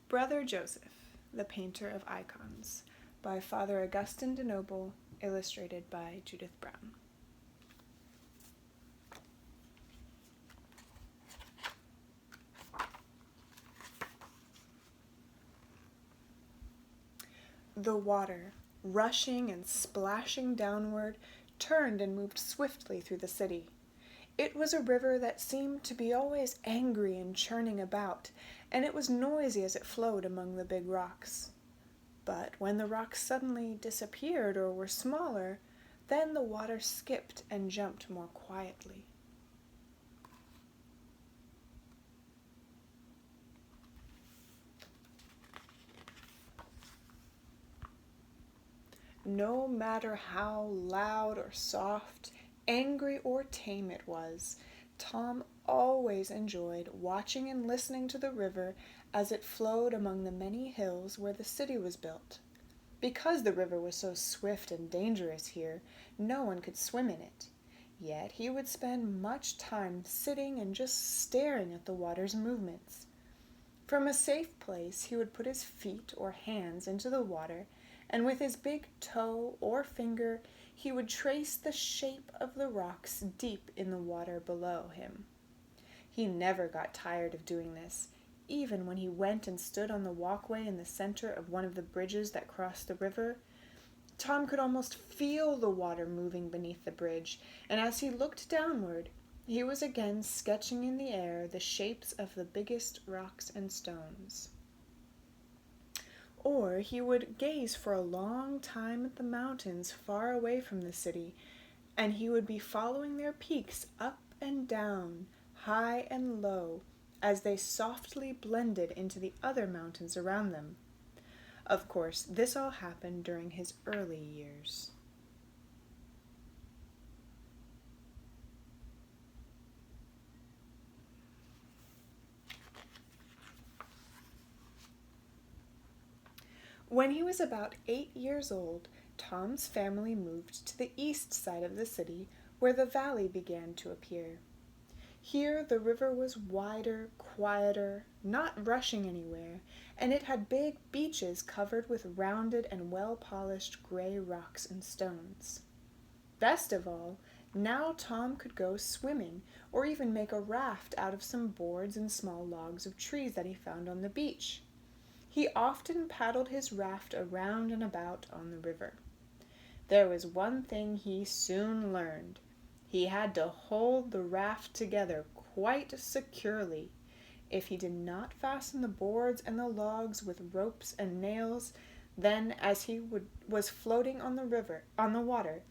Brother Joseph, the Painter of Icons, by Father Augustine DeNoble, illustrated by Judith Brown. The water, rushing and splashing downward, turned and moved swiftly through the city. It was a river that seemed to be always angry and churning about, and it was noisy as it flowed among the big rocks. But when the rocks suddenly disappeared or were smaller, then the water skipped and jumped more quietly. No matter how loud or soft, angry or tame it was, Tom always enjoyed watching and listening to the river as it flowed among the many hills where the city was built. Because the river was so swift and dangerous here, no one could swim in it. Yet he would spend much time sitting and just staring at the water's movements. From a safe place, he would put his feet or hands into the water, and with his big toe or finger, he would trace the shape of the rocks deep in the water below him. He never got tired of doing this, even when he went and stood on the walkway in the center of one of the bridges that crossed the river. Tom could almost feel the water moving beneath the bridge, and as he looked downward, he was again sketching in the air the shapes of the biggest rocks and stones. Or he would gaze for a long time at the mountains far away from the city, and he would be following their peaks up and down, high and low, as they softly blended into the other mountains around them. Of course, this all happened during his early years. When he was about 8 years old, Tom's family moved to the east side of the city, where the valley began to appear. Here the river was wider, quieter, not rushing anywhere, and it had big beaches covered with rounded and well-polished gray rocks and stones. Best of all, now Tom could go swimming, or even make a raft out of some boards and small logs of trees that he found on the beach. He often paddled his raft around and about on the river. There was one thing he soon learned. He had to hold the raft together quite securely. If he did not fasten the boards and the logs with ropes and nails, then as he was floating on the water,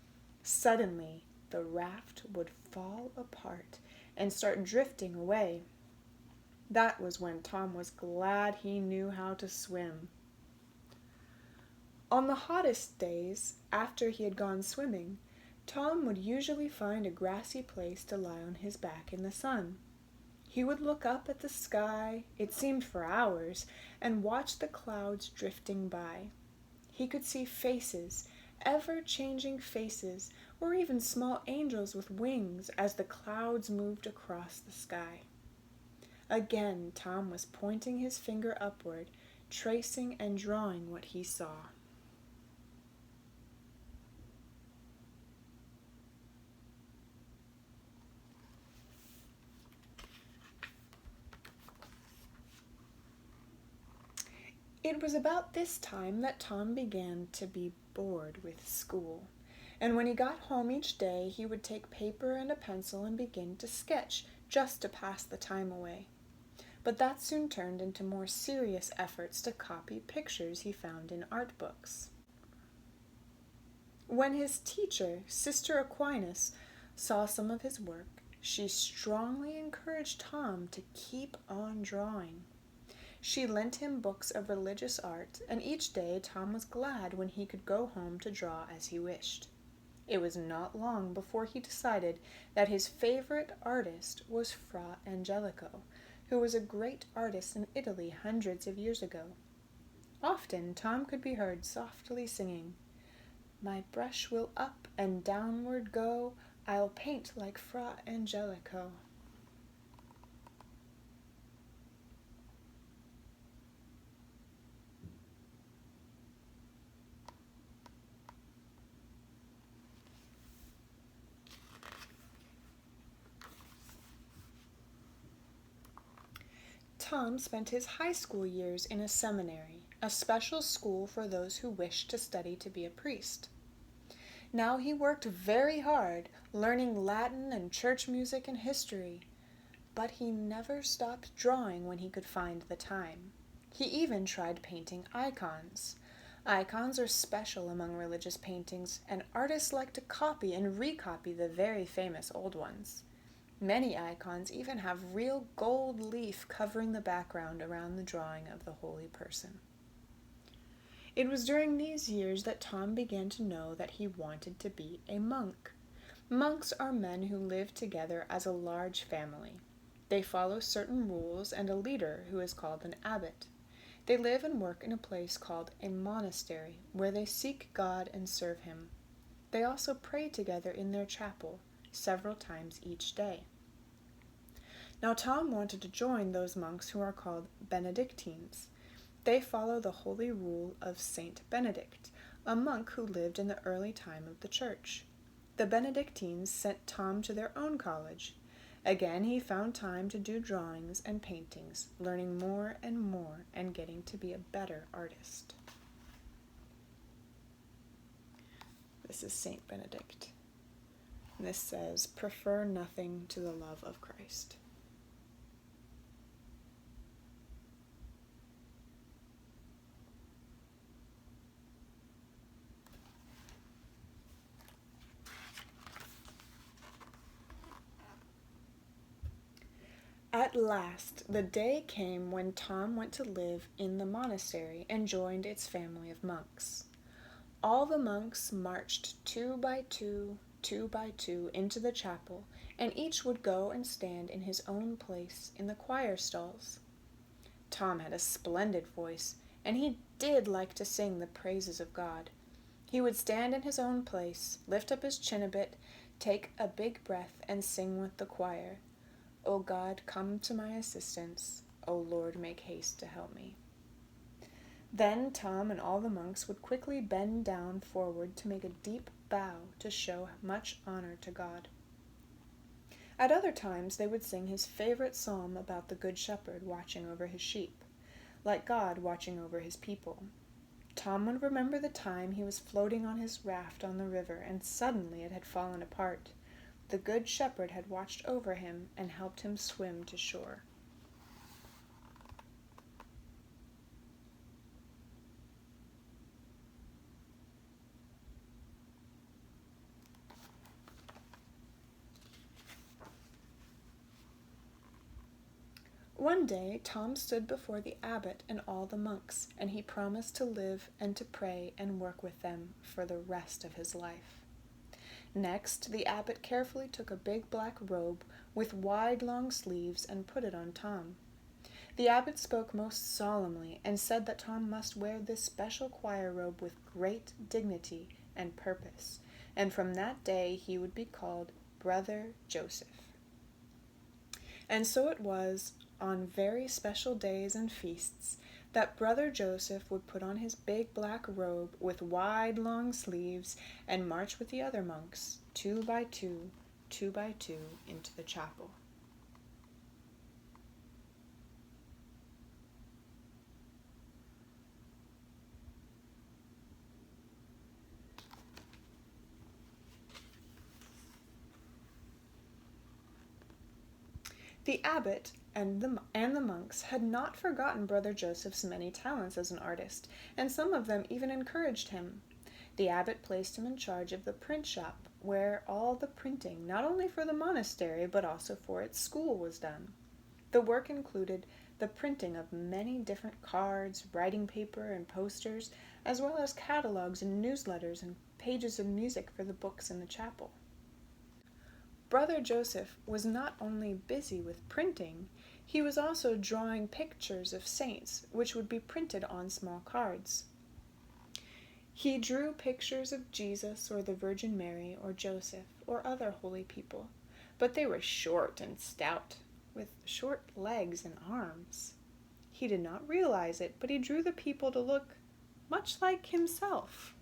suddenly the raft would fall apart and start drifting away. That was when Tom was glad he knew how to swim. On the hottest days, after he had gone swimming, Tom would usually find a grassy place to lie on his back in the sun. He would look up at the sky, it seemed for hours, and watch the clouds drifting by. He could see faces, ever-changing faces, or even small angels with wings as the clouds moved across the sky. Again, Tom was pointing his finger upward, tracing and drawing what he saw. It was about this time that Tom began to be bored with school, and when he got home each day, he would take paper and a pencil and begin to sketch just to pass the time away. But that soon turned into more serious efforts to copy pictures he found in art books. When his teacher, Sister Aquinas, saw some of his work, she strongly encouraged Tom to keep on drawing. She lent him books of religious art, and each day Tom was glad when he could go home to draw as he wished. It was not long before he decided that his favorite artist was Fra Angelico, who was a great artist in Italy hundreds of years ago. Often Tom could be heard softly singing, "My brush will up and downward go, I'll paint like Fra Angelico." Tom spent his high school years in a seminary, a special school for those who wished to study to be a priest. Now he worked very hard, learning Latin and church music and history, but he never stopped drawing when he could find the time. He even tried painting icons. Icons are special among religious paintings, and artists like to copy and recopy the very famous old ones. Many icons even have real gold leaf covering the background around the drawing of the holy person. It was during these years that Tom began to know that he wanted to be a monk. Monks are men who live together as a large family. They follow certain rules and a leader who is called an abbot. They live and work in a place called a monastery, where they seek God and serve him. They also pray together in their chapel, several times each day. Now Tom wanted to join those monks who are called Benedictines. They follow the holy rule of Saint Benedict, a monk who lived in the early time of the church. The Benedictines sent Tom to their own college. Again he found time to do drawings and paintings, learning more and getting to be a better artist. This is Saint Benedict. And this says, "Prefer nothing to the love of Christ." At last, the day came when Tom went to live in the monastery and joined its family of monks. All the monks marched two by two into the chapel, and each would go and stand in his own place in the choir stalls. Tom had a splendid voice, and he did like to sing the praises of God. He would stand in his own place, lift up his chin a bit, take a big breath, and sing with the choir, "O God, come to my assistance. O Lord, make haste to help me." Then Tom and all the monks would quickly bend down forward to make a deep bow to show much honor to God. At other times they would sing his favorite psalm about the Good Shepherd watching over his sheep, like God watching over his people. Tom would remember the time he was floating on his raft on the river, and suddenly it had fallen apart. The Good Shepherd had watched over him and helped him swim to shore. One day Tom stood before the abbot and all the monks, and he promised to live and to pray and work with them for the rest of his life. Next, the abbot carefully took a big black robe with wide long sleeves and put it on Tom. The abbot spoke most solemnly and said that Tom must wear this special choir robe with great dignity and purpose, and from that day he would be called Brother Joseph. And so it was, on very special days and feasts, that Brother Joseph would put on his big black robe with wide long sleeves and march with the other monks, two by two, into the chapel. The abbot and the monks had not forgotten Brother Joseph's many talents as an artist, and some of them even encouraged him. The abbot placed him in charge of the print shop, where all the printing, not only for the monastery, but also for its school, was done. The work included the printing of many different cards, writing paper, and posters, as well as catalogs and newsletters and pages of music for the books in the chapel. Brother Joseph was not only busy with printing, he was also drawing pictures of saints, which would be printed on small cards. He drew pictures of Jesus or the Virgin Mary or Joseph or other holy people, but they were short and stout, with short legs and arms. He did not realize it, but he drew the people to look much like himself.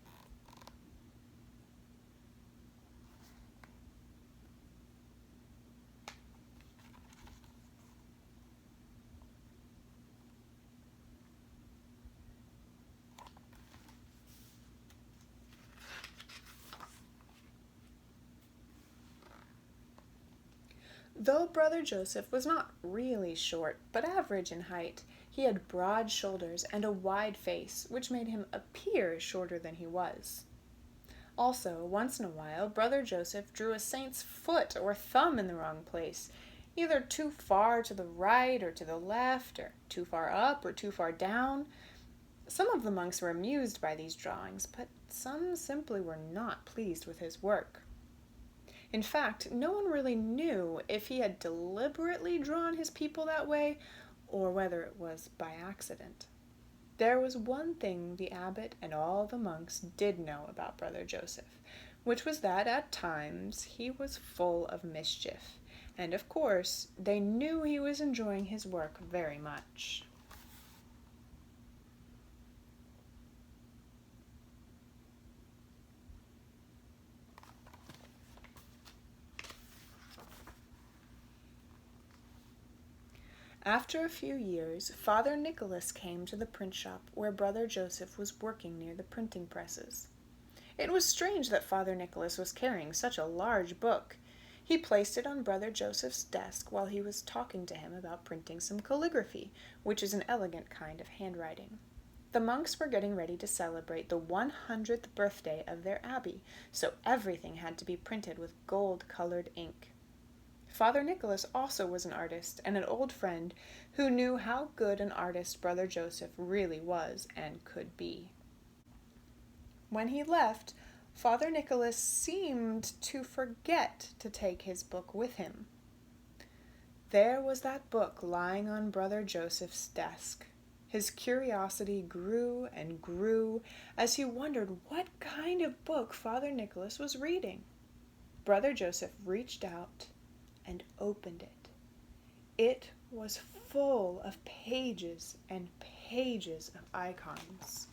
Though Brother Joseph was not really short, but average in height, he had broad shoulders and a wide face, which made him appear shorter than he was. Also, once in a while, Brother Joseph drew a saint's foot or thumb in the wrong place, either too far to the right or to the left, or too far up or too far down. Some of the monks were amused by these drawings, but some simply were not pleased with his work. In fact, no one really knew if he had deliberately drawn his people that way, or whether it was by accident. There was one thing the abbot and all the monks did know about Brother Joseph, which was that at times he was full of mischief, and of course they knew he was enjoying his work very much. After a few years, Father Nicholas came to the print shop where Brother Joseph was working near the printing presses. It was strange that Father Nicholas was carrying such a large book. He placed it on Brother Joseph's desk while he was talking to him about printing some calligraphy, which is an elegant kind of handwriting. The monks were getting ready to celebrate the 100th birthday of their abbey, so everything had to be printed with gold-colored ink. Father Nicholas also was an artist and an old friend who knew how good an artist Brother Joseph really was and could be. When he left, Father Nicholas seemed to forget to take his book with him. There was that book lying on Brother Joseph's desk. His curiosity grew and grew as he wondered what kind of book Father Nicholas was reading. Brother Joseph reached out and opened it. It was full of pages and pages of icons.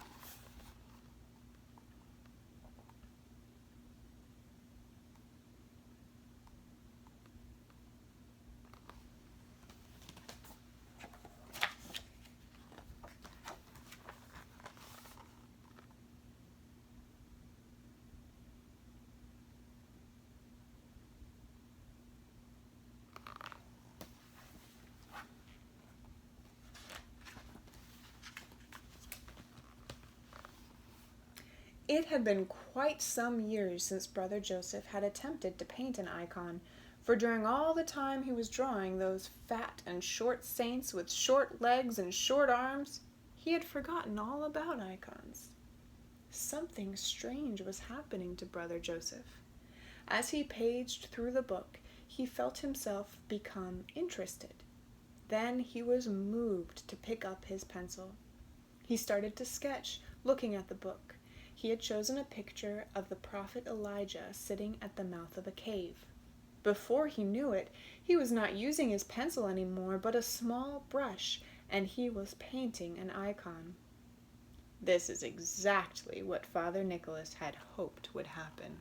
It had been quite some years since Brother Joseph had attempted to paint an icon, for during all the time he was drawing those fat and short saints with short legs and short arms, he had forgotten all about icons. Something strange was happening to Brother Joseph. As he paged through the book, he felt himself become interested. Then he was moved to pick up his pencil. He started to sketch, looking at the book. He had chosen a picture of the prophet Elijah sitting at the mouth of a cave. Before he knew it, he was not using his pencil anymore, but a small brush, and he was painting an icon. This is exactly what Father Nicholas had hoped would happen.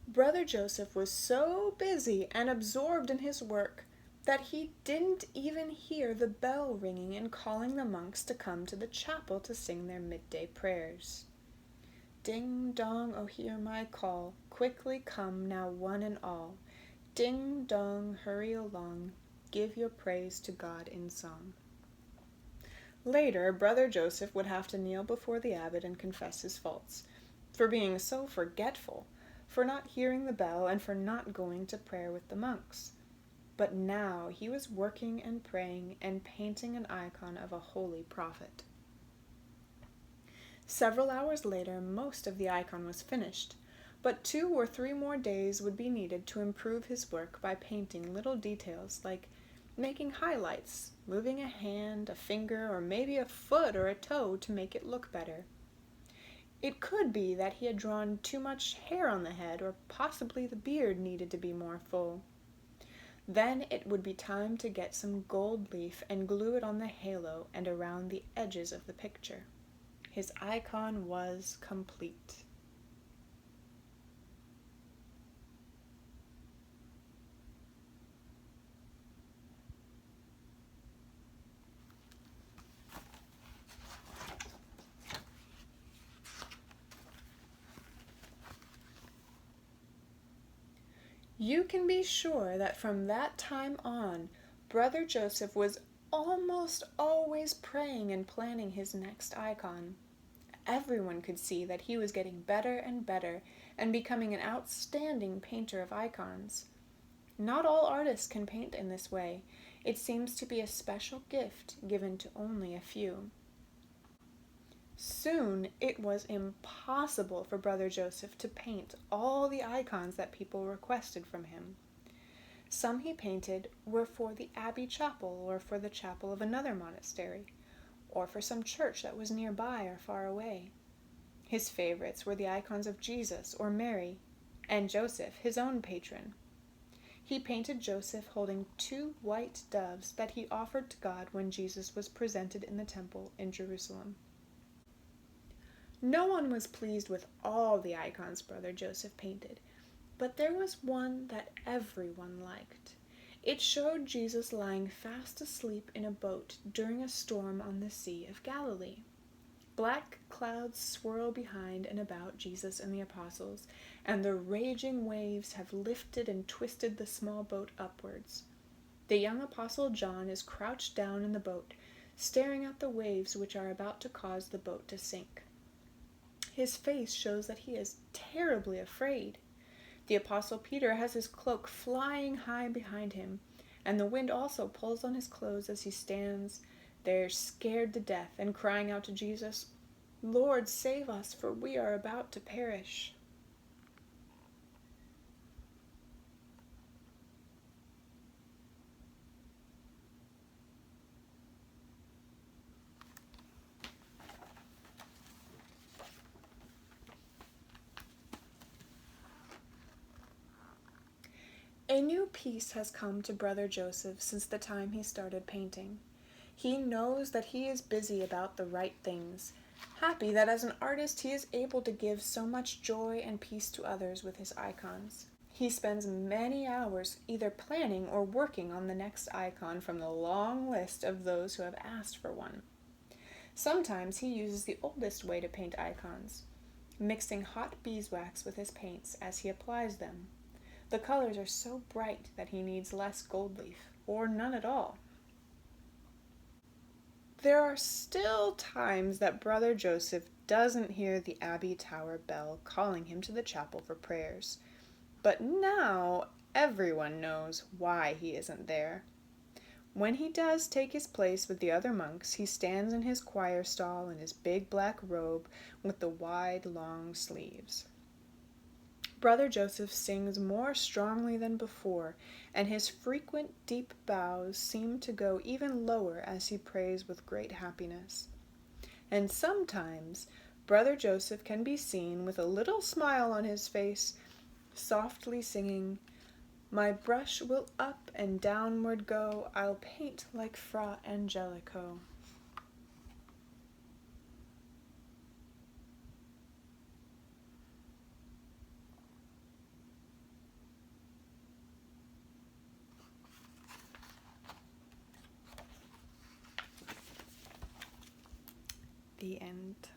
Brother Joseph was so busy and absorbed in his work that he didn't even hear the bell ringing and calling the monks to come to the chapel to sing their midday prayers. Ding dong, oh hear my call, quickly come now one and all. Ding dong, hurry along, give your praise to God in song. Later, Brother Joseph would have to kneel before the abbot and confess his faults, for being so forgetful, for not hearing the bell, and for not going to prayer with the monks. But now he was working and praying and painting an icon of a holy prophet. Several hours later, most of the icon was finished, but 2 or 3 more days would be needed to improve his work by painting little details like making highlights, moving a hand, a finger, or maybe a foot or a toe to make it look better. It could be that he had drawn too much hair on the head, or possibly the beard needed to be more full. Then it would be time to get some gold leaf and glue it on the halo and around the edges of the picture. His icon was complete. You can be sure that from that time on, Brother Joseph was almost always praying and planning his next icon. Everyone could see that he was getting better and better and becoming an outstanding painter of icons. Not all artists can paint in this way. It seems to be a special gift given to only a few. Soon it was impossible for Brother Joseph to paint all the icons that people requested from him. Some he painted were for the abbey chapel or for the chapel of another monastery, or for some church that was nearby or far away. His favorites were the icons of Jesus or Mary, and Joseph, his own patron. He painted Joseph holding 2 white doves that he offered to God when Jesus was presented in the temple in Jerusalem. No one was pleased with all the icons Brother Joseph painted, but there was one that everyone liked. It showed Jesus lying fast asleep in a boat during a storm on the Sea of Galilee. Black clouds swirl behind and about Jesus and the apostles, and the raging waves have lifted and twisted the small boat upwards. The young apostle John is crouched down in the boat, staring at the waves which are about to cause the boat to sink. His face shows that he is terribly afraid. The apostle Peter has his cloak flying high behind him, and the wind also pulls on his clothes as he stands there scared to death and crying out to Jesus, "Lord, save us, for we are about to perish." A new peace has come to Brother Joseph since the time he started painting. He knows that he is busy about the right things, happy that as an artist he is able to give so much joy and peace to others with his icons. He spends many hours either planning or working on the next icon from the long list of those who have asked for one. Sometimes he uses the oldest way to paint icons, mixing hot beeswax with his paints as he applies them. The colors are so bright that he needs less gold leaf, or none at all. There are still times that Brother Joseph doesn't hear the Abbey Tower bell calling him to the chapel for prayers. But now everyone knows why he isn't there. When he does take his place with the other monks, he stands in his choir stall in his big black robe with the wide, long sleeves. Brother Joseph sings more strongly than before, and his frequent deep bows seem to go even lower as he prays with great happiness. And sometimes Brother Joseph can be seen with a little smile on his face, softly singing, "My brush will up and downward go, I'll paint like Fra Angelico." The end.